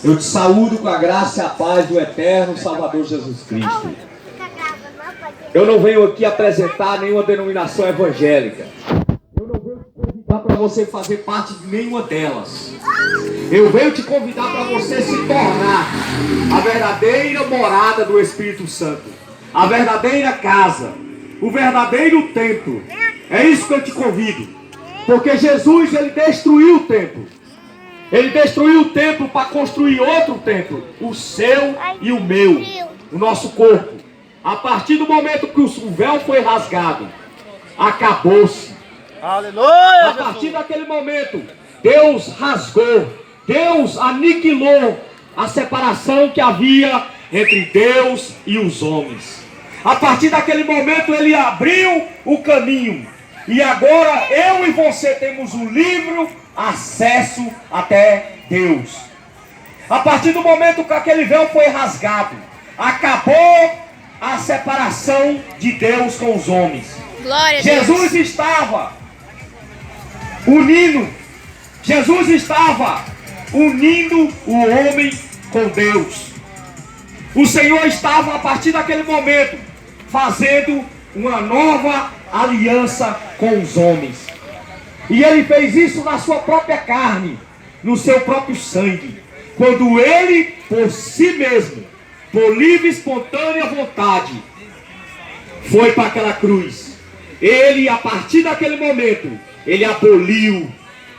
Eu te saúdo com a graça e a paz do eterno Salvador Jesus Cristo. Eu não venho aqui apresentar nenhuma denominação evangélica. Eu não venho te convidar para você fazer parte de nenhuma delas. Eu venho te convidar para você se tornar a verdadeira morada do Espírito Santo, a verdadeira casa, o verdadeiro templo. É isso que eu te convido. Porque Jesus, ele destruiu o templo. Ele destruiu o templo para construir outro templo, o seu e o meu, o nosso corpo. A partir do momento que o véu foi rasgado, acabou-se. Aleluia! A partir daquele momento, Deus rasgou, Deus aniquilou a separação que havia entre Deus e os homens. A partir daquele momento, ele abriu o caminho. E agora eu e você temos um livre acesso até Deus. A partir do momento que aquele véu foi rasgado, acabou a separação de Deus com os homens. Glória a Jesus estava unindo o homem com Deus. O Senhor estava, a partir daquele momento, fazendo uma nova aliança com os homens. E ele fez isso na sua própria carne, no seu próprio sangue, quando ele, por si mesmo, por livre e espontânea vontade, foi para aquela cruz. Ele, a partir daquele momento, ele aboliu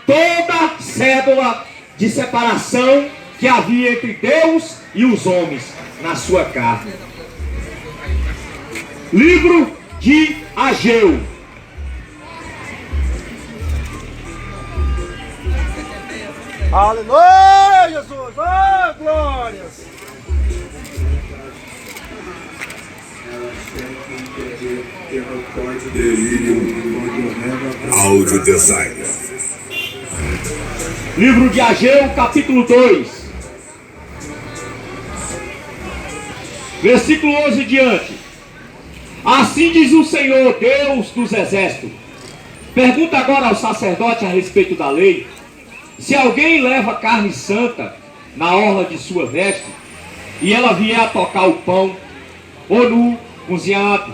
toda cédula de separação que havia entre Deus e os homens na sua carne. Livro de Ageu. Aleluia, Jesus! Oh, glórias! Áudio Design. Livro de Ageu, capítulo 2. Versículo 11 diante. Assim diz o Senhor, Deus dos exércitos. Pergunta agora ao sacerdote a respeito da lei. Se alguém leva carne santa na orla de sua veste, e ela vier a tocar o pão, ou no cozinhado,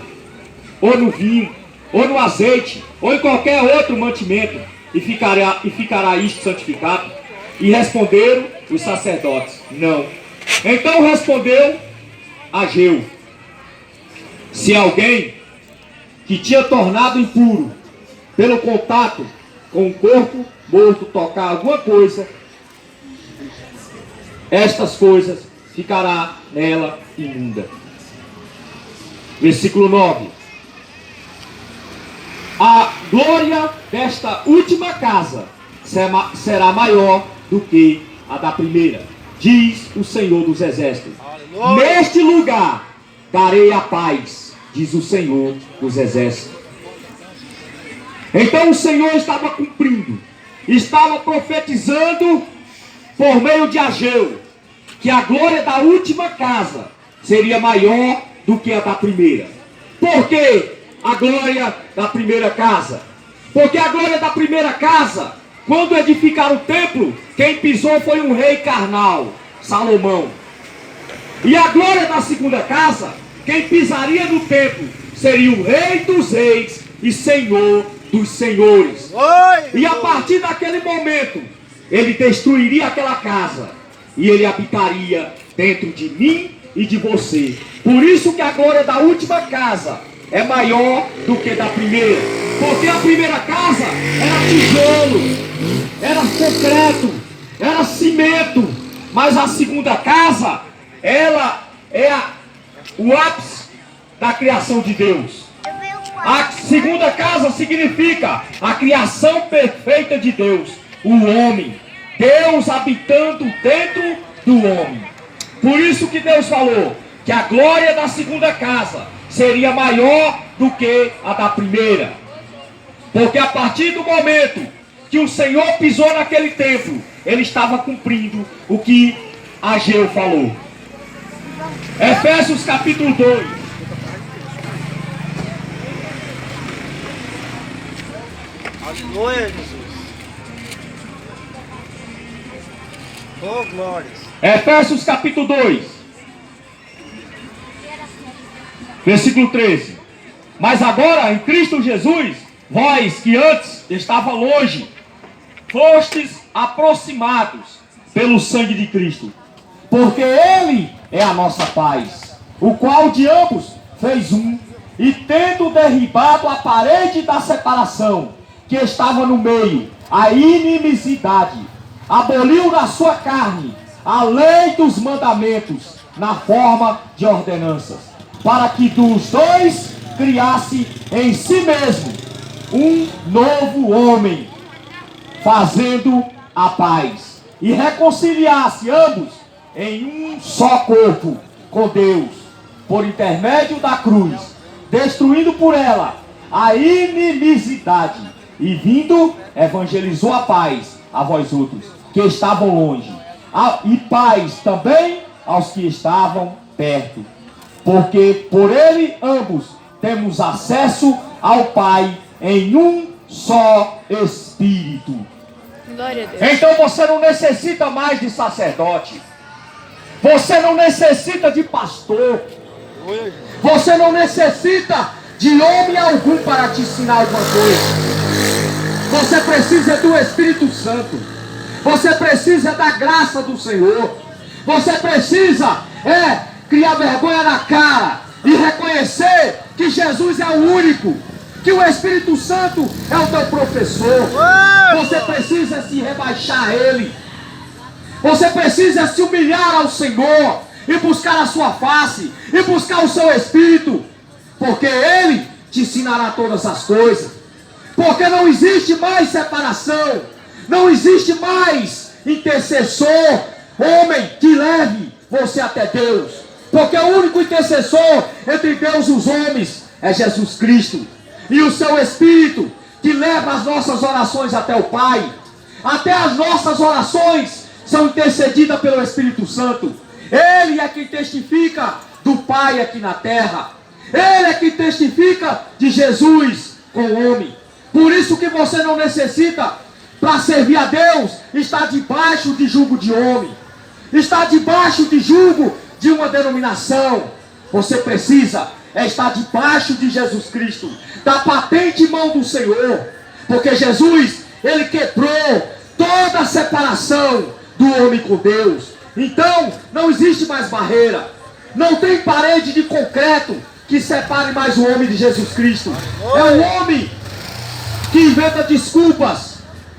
ou no vinho, ou no azeite, ou em qualquer outro mantimento, e ficará isto santificado? E responderam os sacerdotes, não. Então respondeu Ageu: se alguém que tinha tornado impuro pelo contato com o corpo morto tocar alguma coisa, estas coisas ficará nela imunda. Versículo 9. A glória desta última casa será maior do que a da primeira, diz o Senhor dos exércitos. Aleluia. Neste lugar darei a paz, diz o Senhor dos exércitos. Então o Senhor estava cumprindo, estava profetizando por meio de Ageu, que a glória da última casa seria maior do que a da primeira. Por que a glória da primeira casa? Porque a glória da primeira casa, quando edificaram o templo, quem pisou foi um rei carnal, Salomão. E a glória da segunda casa, quem pisaria no templo, seria o Rei dos reis e Senhor dos senhores. E a partir daquele momento, ele destruiria aquela casa e ele habitaria dentro de mim e de você. Por isso que a glória da última casa é maior do que da primeira. Porque a primeira casa era tijolo, era concreto, era cimento. Mas a segunda casa, ela é o ápice da criação de Deus. A segunda casa significa a criação perfeita de Deus, o homem. Deus habitando dentro do homem. Por isso que Deus falou que a glória da segunda casa seria maior do que a da primeira. Porque a partir do momento que o Senhor pisou naquele templo, ele estava cumprindo o que Ageu falou. Efésios capítulo 2. Aleluia, Jesus. Oh, glórias. Efésios capítulo 2, versículo 13. Mas agora, em Cristo Jesus, vós que antes estava longe, fostes aproximados pelo sangue de Cristo, porque Ele é a nossa paz, o qual de ambos fez um, e tendo derribado a parede da separação que estava no meio, a inimizidade, aboliu na sua carne a lei dos mandamentos na forma de ordenanças, para que dos dois criasse em si mesmo um novo homem, fazendo a paz, e reconciliasse ambos em um só corpo com Deus, por intermédio da cruz, destruindo por ela a inimizidade, e vindo, evangelizou a paz a vós outros, que estavam longe, e paz também aos que estavam perto, porque por ele ambos temos acesso ao Pai em um só Espírito. Glória a Deus. Então você não necessita mais de sacerdote, você não necessita de pastor, você não necessita de homem algum para te ensinar alguma coisa. Você precisa do Espírito Santo, você precisa da graça do Senhor, você precisa criar vergonha na cara e reconhecer que Jesus é o único, que o Espírito Santo é o teu professor. Você precisa se rebaixar a Ele, você precisa se humilhar ao Senhor e buscar a sua face e buscar o seu Espírito, porque Ele te ensinará todas as coisas, porque não existe mais separação, não existe mais intercessor, homem que leve você até Deus, porque o único intercessor entre Deus e os homens é Jesus Cristo, e o seu Espírito que leva as nossas orações até o Pai. Até as nossas orações são intercedidas pelo Espírito Santo. Ele é quem testifica do Pai aqui na terra, Ele é quem testifica de Jesus com o homem. Por isso que você não necessita, para servir a Deus, estar debaixo de jugo de homem, estar debaixo de jugo de uma denominação. Você precisa estar debaixo de Jesus Cristo, da patente mão do Senhor, porque Jesus, Ele quebrou toda a separação do homem com Deus. Então não existe mais barreira, não tem parede de concreto que separe mais o homem de Jesus Cristo. É o homem que inventa desculpas,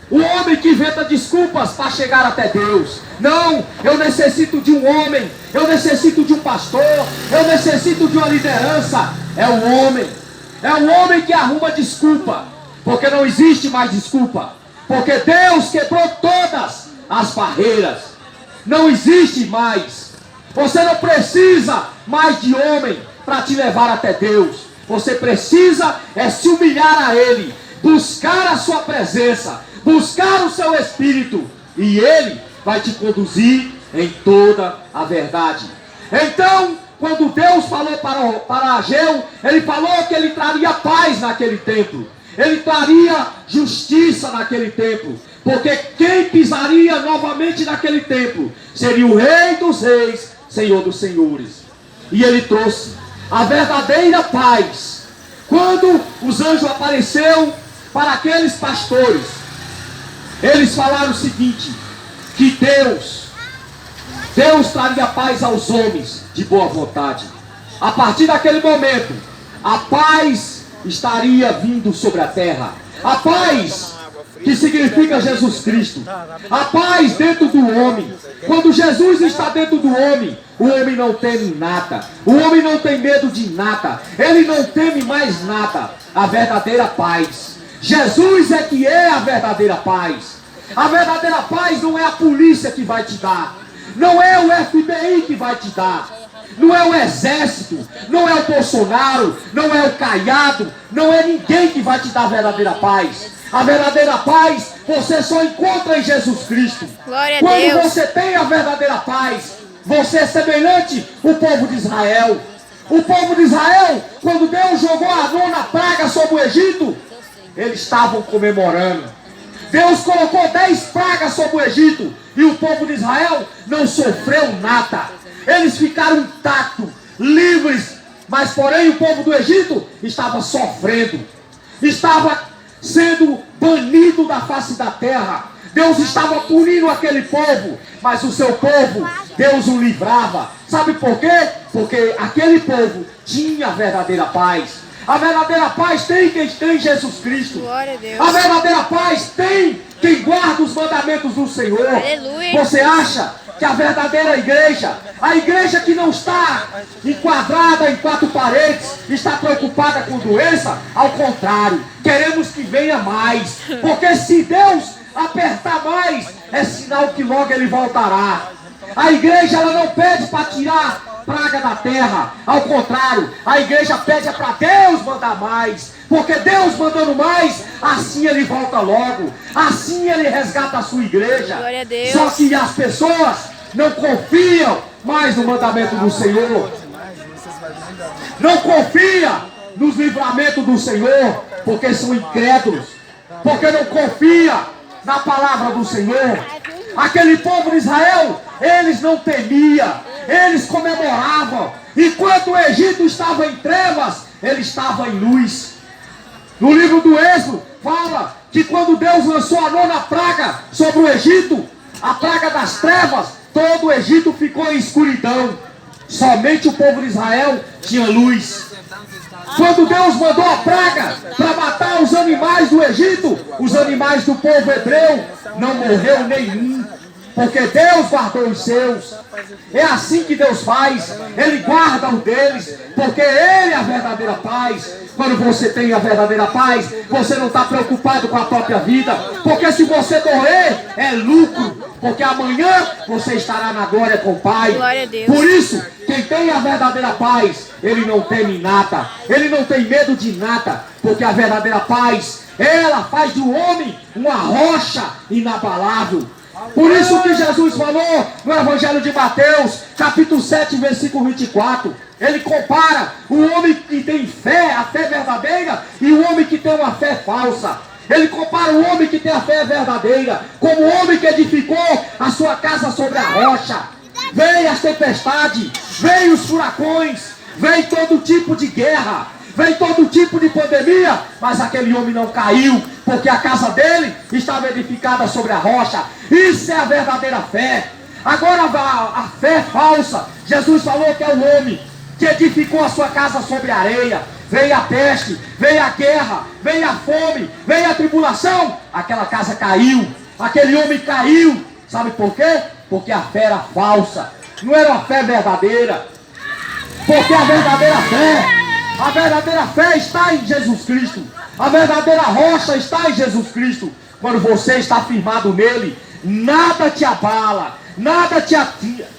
o homem que inventa desculpas para chegar até Deus. Não, eu necessito de um homem, eu necessito de um pastor, eu necessito de uma liderança. É o homem que arruma desculpa, porque não existe mais desculpa, porque Deus quebrou todas as barreiras, não existe mais. Você não precisa mais de homem para te levar até Deus, você precisa se humilhar a Ele, buscar a sua presença, buscar o seu Espírito, e Ele vai te conduzir em toda a verdade. Então, quando Deus falou para Ageu, Ele falou que Ele traria paz naquele templo, Ele traria justiça naquele templo, porque quem pisaria novamente naquele templo seria o Rei dos Reis, Senhor dos Senhores. E Ele trouxe a verdadeira paz. Quando os anjos apareceram para aqueles pastores, eles falaram o seguinte, que Deus traria paz aos homens de boa vontade. A partir daquele momento, a paz estaria vindo sobre a terra. A paz que significa Jesus Cristo. A paz dentro do homem. Quando Jesus está dentro do homem, o homem não teme nada. O homem não tem medo de nada. Ele não teme mais nada. A verdadeira paz. Jesus é que é a verdadeira paz. A verdadeira paz não é a polícia que vai te dar, não é o FBI que vai te dar, não é o exército, não é o Bolsonaro, não é o Caiado, não é ninguém que vai te dar a verdadeira paz. A verdadeira paz você só encontra em Jesus Cristo. Glória a Quando Deus. você tem a verdadeira paz, você é semelhante ao povo de Israel. O povo de Israel, quando Deus jogou a nona praga sobre o Egito, eles estavam comemorando. Deus colocou 10 pragas sobre o Egito e o povo de Israel não sofreu nada. Eles ficaram intactos, livres, mas porém o povo do Egito estava sofrendo, estava sendo banido da face da terra. Deus estava punindo aquele povo, mas o seu povo, Deus o livrava. Sabe por quê? Porque aquele povo tinha a verdadeira paz. A verdadeira paz tem quem tem Jesus Cristo. Glória a Deus. A verdadeira paz tem quem guarda os mandamentos do Senhor. Aleluia. Você acha que a verdadeira igreja, a igreja que não está enquadrada em 4 paredes, está preocupada com doença? Ao contrário, queremos que venha mais. Porque se Deus apertar mais, é sinal que logo ele voltará. A igreja, ela não pede para tirar praga da terra. Ao contrário, a igreja pede para Deus mandar mais. Porque Deus mandando mais, assim ele volta logo. Assim ele resgata a sua igreja. Glória a Deus. Só que as pessoas não confiam mais no mandamento do Senhor. Não confia nos livramentos do Senhor, porque são incrédulos. Porque não confia na palavra do Senhor. Aquele povo de Israel, eles não temiam, eles comemoravam. Enquanto o Egito estava em trevas, ele estava em luz. No livro do Êxodo, fala que quando Deus lançou a 9ª praga sobre o Egito, a praga das trevas, todo o Egito ficou em escuridão. Somente o povo de Israel tinha luz. Quando Deus mandou a praga para matar os animais do Egito, os animais do povo hebreu, não morreu nenhum, porque Deus guardou os seus. É assim que Deus faz, Ele guarda os deles, porque Ele é a verdadeira paz. Quando você tem a verdadeira paz, você não está preocupado com a própria vida, porque se você morrer, é lucro, porque amanhã você estará na glória com o Pai. Glória a Deus. Por isso, quem tem a verdadeira paz, ele não teme nada, ele não tem medo de nada, porque a verdadeira paz, ela faz do homem uma rocha inabalável. Por isso que Jesus falou no Evangelho de Mateus, capítulo 7, versículo 24. Ele compara o homem que tem fé, a fé verdadeira, e o homem que tem uma fé falsa. Ele compara o homem que tem a fé verdadeira como o homem que edificou a sua casa sobre a rocha. Vem as tempestades, vem os furacões, vem todo tipo de guerra, vem todo tipo de pandemia, mas aquele homem não caiu, porque a casa dele estava edificada sobre a rocha. Isso é a verdadeira fé. Agora a fé falsa, Jesus falou que é o homem que edificou a sua casa sobre a areia. Veio a peste, veio a guerra, veio a fome, veio a tribulação, aquela casa caiu, aquele homem caiu. Sabe por quê? Porque a fé era falsa, não era uma fé verdadeira. Porque a verdadeira fé está em Jesus Cristo. A verdadeira rocha está em Jesus Cristo. Quando você está firmado nele, nada te abala, nada te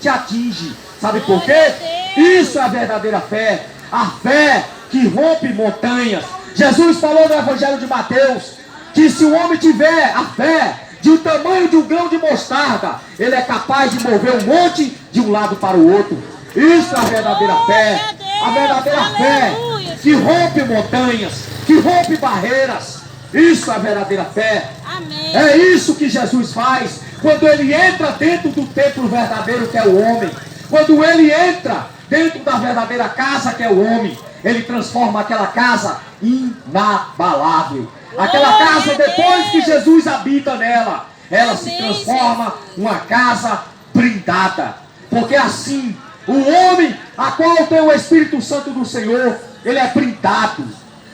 atinge. Sabe por quê? Isso é a verdadeira fé. A fé que rompe montanhas. Jesus falou no Evangelho de Mateus que se o homem tiver a fé do tamanho de um grão de mostarda, ele é capaz de mover um monte de um lado para o outro. Isso é a verdadeira fé. A verdadeira fé que rompe montanhas, que rompe barreiras. Isso é a verdadeira fé. Amém. É isso que Jesus faz quando ele entra dentro do templo verdadeiro que é o homem. Quando ele entra dentro da verdadeira casa que é o homem, ele transforma aquela casa inabalável. Aquela casa, depois que Jesus habita nela, ela se transforma uma casa blindada. Porque assim, o homem a qual tem o Espírito Santo do Senhor, ele é blindado,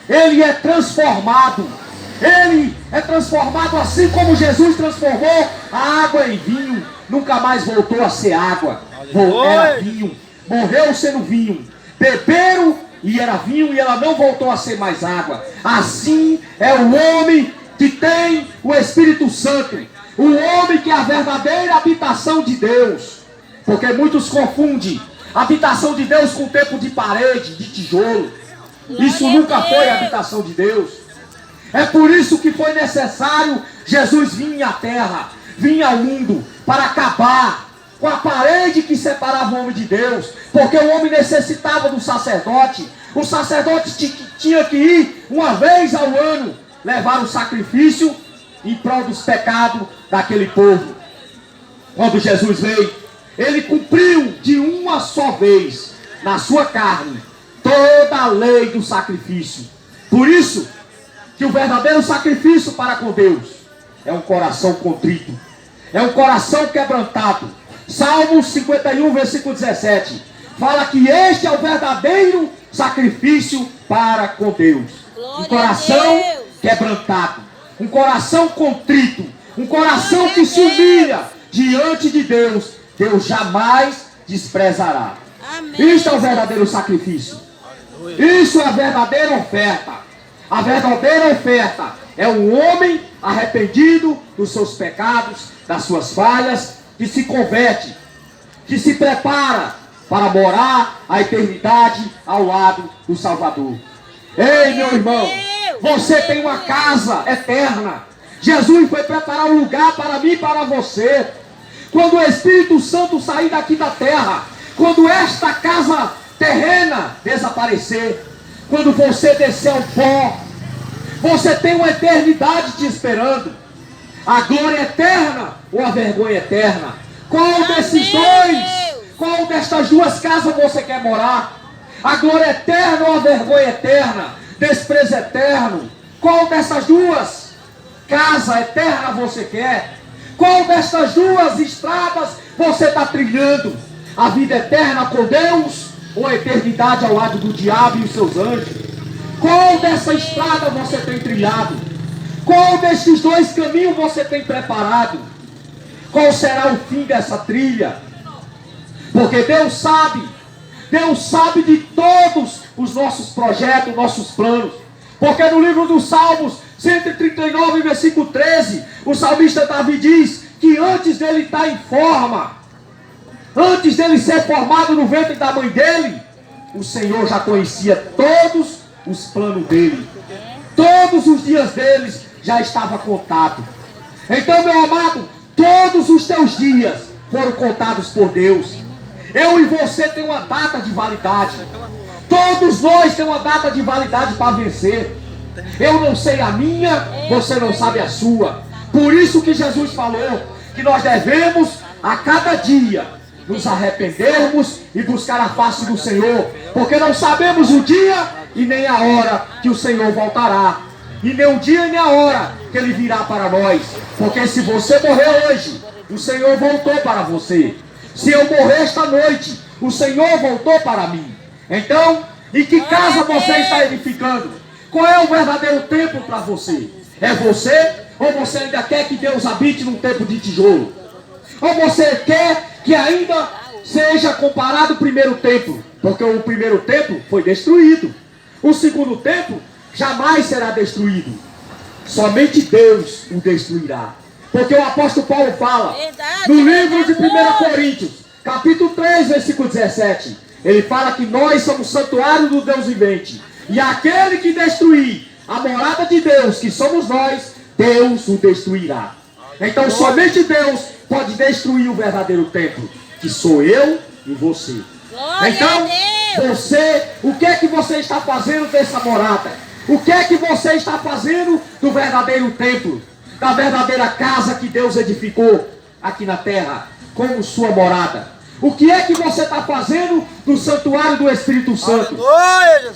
ele é transformado. Ele é transformado assim como Jesus transformou a água em vinho. Nunca mais voltou a ser água, era vinho. Morreu sendo vinho. Beberam e era vinho, e ela não voltou a ser mais água. Assim é o homem que tem o Espírito Santo, o homem que é a verdadeira habitação de Deus. Porque muitos confundem a habitação de Deus com o templo de parede, de tijolo. Isso nunca foi a habitação de Deus. É por isso que foi necessário Jesus vir à terra, vir ao mundo, para acabar com a parede que separava o homem de Deus. Porque o homem necessitava do sacerdote. O sacerdote tinha que ir uma vez ao ano, levar o sacrifício em prol dos pecados daquele povo. Quando Jesus veio, ele cumpriu de uma só vez na sua carne toda a lei do sacrifício. Por isso que o verdadeiro sacrifício para com Deus é um coração contrito, é um coração quebrantado. Salmos 51, versículo 17 fala que este é o verdadeiro sacrifício para com Deus. Um coração quebrantado, um coração contrito, um coração que se humilha diante de Deus, Deus jamais desprezará. Isto é o verdadeiro sacrifício. Isso é a verdadeira oferta. A verdadeira oferta é um homem arrependido dos seus pecados, das suas falhas, que se converte, que se prepara para morar a eternidade ao lado do Salvador. Ei, meu irmão, você tem uma casa eterna. Jesus foi preparar um lugar para mim e para você. Quando o Espírito Santo sair daqui da terra, quando esta casa terrena desaparecer, quando você descer ao pó, você tem uma eternidade te esperando. A glória eterna ou a vergonha eterna? Qual desses dois? Qual destas duas casas você quer morar? A glória eterna ou a vergonha eterna? Desprezo eterno? Qual dessas duas casa eterna você quer? Qual destas duas estradas você está trilhando? A vida eterna com Deus ou a eternidade ao lado do diabo e os seus anjos? Qual dessa estrada você tem trilhado? Qual desses dois caminhos você tem preparado? Qual será o fim dessa trilha? Porque Deus sabe de todos os nossos projetos, nossos planos. Porque no livro dos Salmos 139, versículo 13, o salmista Davi diz que antes dele estar em forma, antes dele ser formado no ventre da mãe dele, o Senhor já conhecia todos os planos dele. Todos os dias deles já estava contado. Então, meu amado, todos os teus dias foram contados por Deus. Eu e você tem uma data de validade. Todos nós temos uma data de validade para vencer. Eu não sei a minha, você não sabe a sua. Por isso que Jesus falou que nós devemos a cada dia nos arrependermos e buscar a face do Senhor, porque não sabemos o dia e nem a hora que o Senhor voltará, e nem o dia nem a hora que Ele virá para nós. Porque se você morrer hoje, o Senhor voltou para você. Se eu morrer esta noite, o Senhor voltou para mim. Então, em que casa você está edificando? Qual é o verdadeiro templo para você? É você? Ou você ainda quer que Deus habite num templo de tijolo? Ou você quer que ainda seja comparado o primeiro templo? Porque o primeiro templo foi destruído. O segundo templo jamais será destruído. Somente Deus o destruirá. Porque o apóstolo Paulo fala no livro de 1 Coríntios, capítulo 3, versículo 17. Ele fala que nós somos santuário do Deus vivente. E aquele que destruir a morada de Deus, que somos nós, Deus o destruirá. Então somente Deus pode destruir o verdadeiro templo, que sou eu e você. Então, você, o que é que você está fazendo dessa morada? O que é que você está fazendo do verdadeiro templo, da verdadeira casa que Deus edificou aqui na terra, como sua morada? O que é que você está fazendo do santuário do Espírito Santo? Aleluia,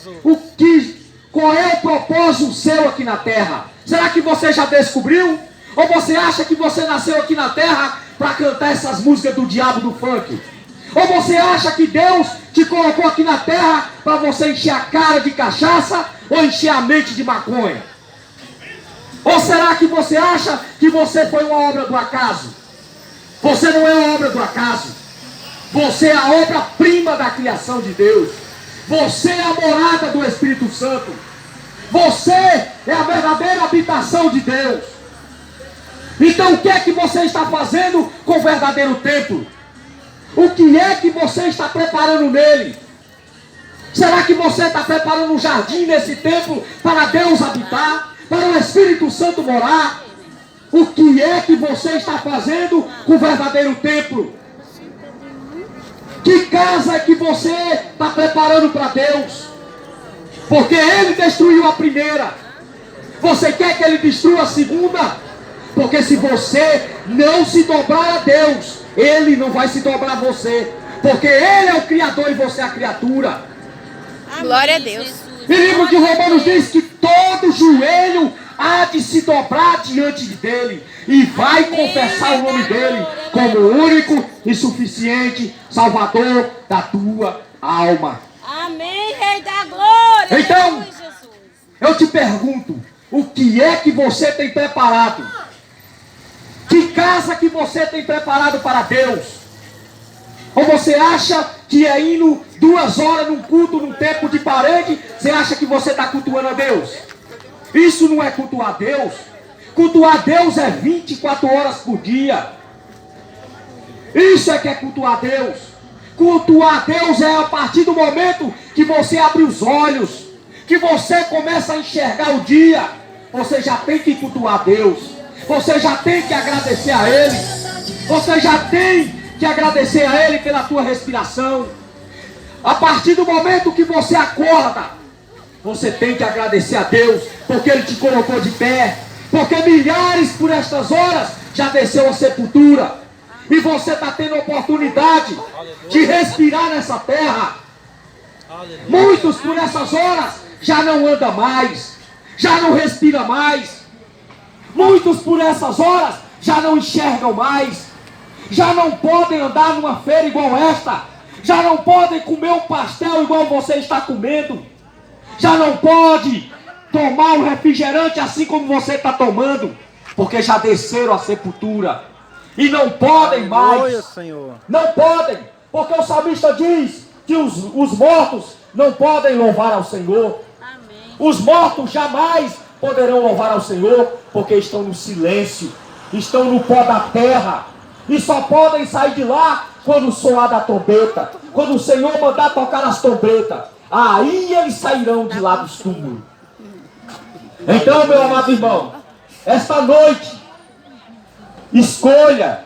Jesus. Qual é o propósito seu aqui na terra? Será que você já descobriu? Ou você acha que você nasceu aqui na terra para cantar essas músicas do diabo do funk? Ou você acha que Deus te colocou aqui na terra para você encher a cara de cachaça ou encher a mente de maconha? Ou será que você acha que você foi uma obra do acaso? Você não é uma obra do acaso. Você é a obra-prima da criação de Deus. Você é a morada do Espírito Santo. Você é a verdadeira habitação de Deus. Então o que é que você está fazendo com o verdadeiro templo? O que é que você está preparando nele? Será que você está preparando um jardim nesse templo para Deus habitar? Para o Espírito Santo morar? O que é que você está fazendo com o verdadeiro templo? Que casa é que você está preparando para Deus? Porque Ele destruiu a primeira. Você quer que Ele destrua a segunda? Porque se você não se dobrar a Deus, Ele não vai se dobrar a você. Porque Ele é o Criador e você é a criatura. Glória a Deus. E o livro de Romanos diz que todo joelho há de se dobrar diante dele e vai confessar o nome dele como o único e suficiente Salvador da tua alma. Amém, Rei da Glória. Então, eu te pergunto, o que é que você tem preparado? Que casa que você tem preparado para Deus? Ou você acha que é indo 2 horas num culto, num tempo de parede, você acha que você está cultuando a Deus? Isso não é cultuar a Deus. Cultuar a Deus é 24 horas por dia. Isso é que é cultuar a Deus. Cultuar a Deus é a partir do momento que você abre os olhos, que você começa a enxergar o dia. Você já tem que cultuar a Deus. Você já tem que agradecer a Ele. Você já tem que agradecer a Ele pela tua respiração. A partir do momento que você acorda, você tem que agradecer a Deus, porque Ele te colocou de pé. Porque milhares por estas horas já desceu a sepultura. E você está tendo a oportunidade de respirar nessa terra. Muitos por essas horas já não andam mais, já não respira mais. Muitos por essas horas já não enxergam mais. Já não podem andar numa feira igual esta. Já não podem comer um pastel igual você está comendo. Já não pode tomar um refrigerante assim como você está tomando. Porque já desceram a sepultura. E não podem mais. Não podem. Porque o salmista diz que os mortos não podem louvar ao Senhor. Os mortos jamais poderão louvar ao Senhor. Porque estão no silêncio. Estão no pó da terra. E só podem sair de lá quando soar da trombeta. Quando o Senhor mandar tocar as trombetas. Aí eles sairão de lá dos túmulos. Então, meu amado irmão, esta noite, escolha.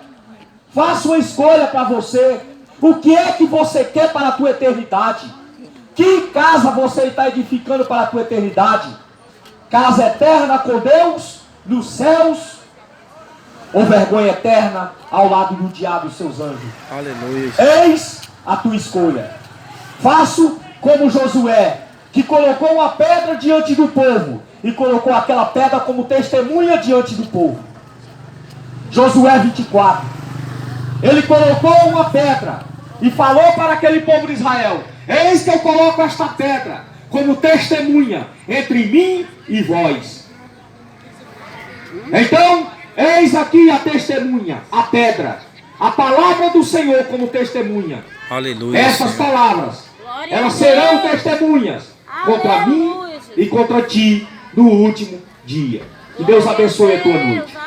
Faça uma escolha para você. O que é que você quer para a tua eternidade? Que casa você está edificando para a tua eternidade? Casa eterna com Deus, nos céus, ou vergonha eterna ao lado do diabo e seus anjos? Aleluia. Eis a tua escolha. Faço como Josué, que colocou uma pedra diante do povo e colocou aquela pedra como testemunha diante do povo. Josué 24. Ele colocou uma pedra e falou para aquele povo de Israel: eis que eu coloco esta pedra como testemunha entre mim e vós. Então, eis aqui a testemunha, a pedra, a palavra do Senhor como testemunha. Aleluia. Essas palavras, elas serão testemunhas contra mim e contra ti no último dia. Que Deus abençoe a tua noite.